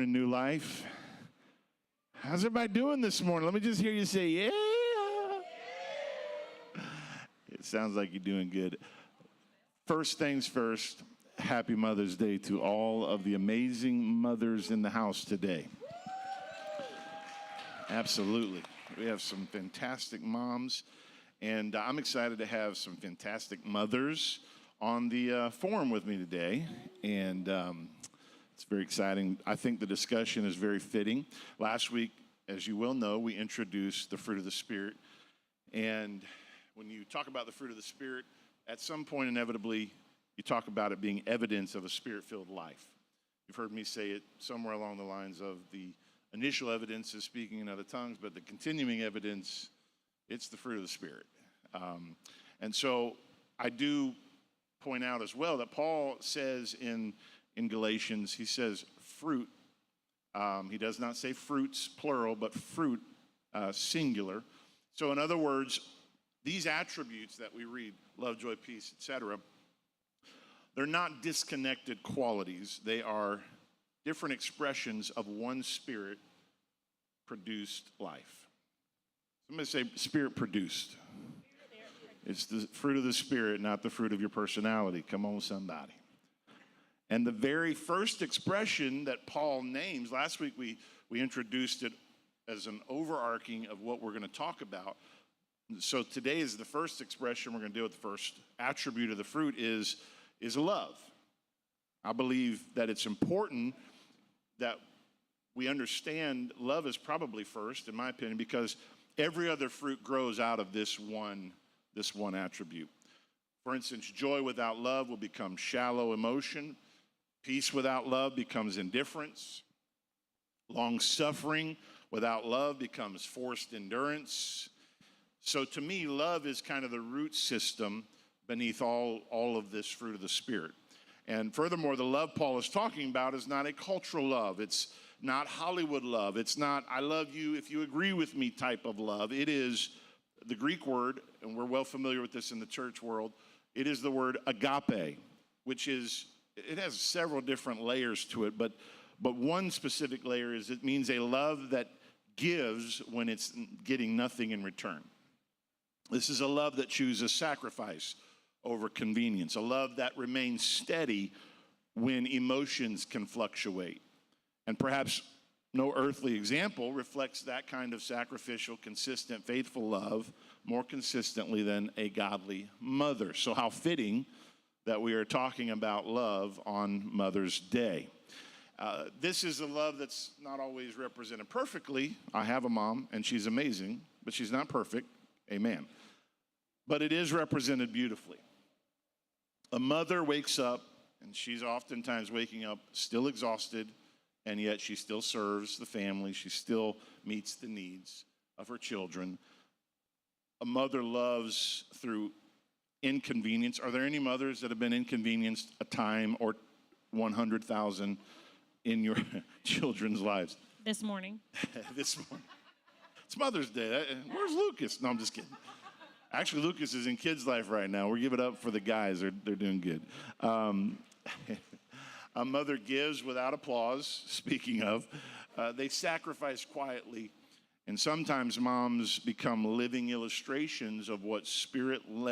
morning, New Life. How's everybody doing this morning? Let me just hear you say, yeah. It sounds like you're doing good. First things first, happy Mother's Day to all of the amazing mothers in the house today. Absolutely. We have some fantastic moms, and I'm excited to have some fantastic mothers on the forum with me today, and it's very exciting. I think the discussion is very fitting. Last week, as you well know, we introduced the fruit of the Spirit, and when you talk about the fruit of the Spirit, at some point, inevitably, you talk about it being evidence of a Spirit-filled life. You've heard me say it somewhere along the lines of the initial evidence is speaking in other tongues, but the continuing evidence, it's the fruit of the Spirit. And so I do point out as well that Paul says in Galatians, he says fruit. He does not say fruits, plural, but fruit, singular. So in other words, these attributes that we read, love, joy, peace, etc., they're not disconnected qualities. They are different expressions of one Spirit-produced life. Somebody say Spirit-produced. It's the fruit of the Spirit, not the fruit of your personality. Come on, somebody. And the very first expression that Paul names, last week we introduced it as an overarching of what we're going to talk about. So today is the first expression we're going to deal with. The first attribute of the fruit is love. I believe that it's important that we understand love is probably first, in my opinion, because every other fruit grows out of this one attribute. For instance, joy without love will become shallow emotion. Peace without love becomes indifference. Long-suffering without love becomes forced endurance. So to me, love is kind of the root system beneath all of this fruit of the Spirit. And furthermore, the love Paul is talking about is not a cultural love. It's not Hollywood love. It's not I love you if you agree with me type of love. It is the Greek word, and we're well familiar with this in the church world. It is the word agape, which is, it has several different layers to it, but one specific layer is it means a love that gives when it's getting nothing in return. This is a love that chooses sacrifice over convenience, a love that remains steady when emotions can fluctuate. And perhaps no earthly example reflects that kind of sacrificial, consistent, faithful love more consistently than a godly mother. So how fitting that we are talking about love on Mother's Day. This is a love that's not always represented perfectly. I have a mom, and she's amazing, but she's not perfect. Amen. But it is represented beautifully. A mother wakes up, and she's oftentimes waking up still exhausted, and yet she still serves the family. She still meets the needs of her children. A mother loves through inconvenience. Are there any mothers that have been inconvenienced a time or 100,000 in your children's lives? This morning. This morning. It's Mother's Day. Where's Lucas? No, I'm just kidding. Actually, Lucas is in kids' life right now. We'll give it up for the guys. They're doing good. A mother gives without applause, speaking of. They sacrifice quietly. And sometimes moms become living illustrations of what Spirit-led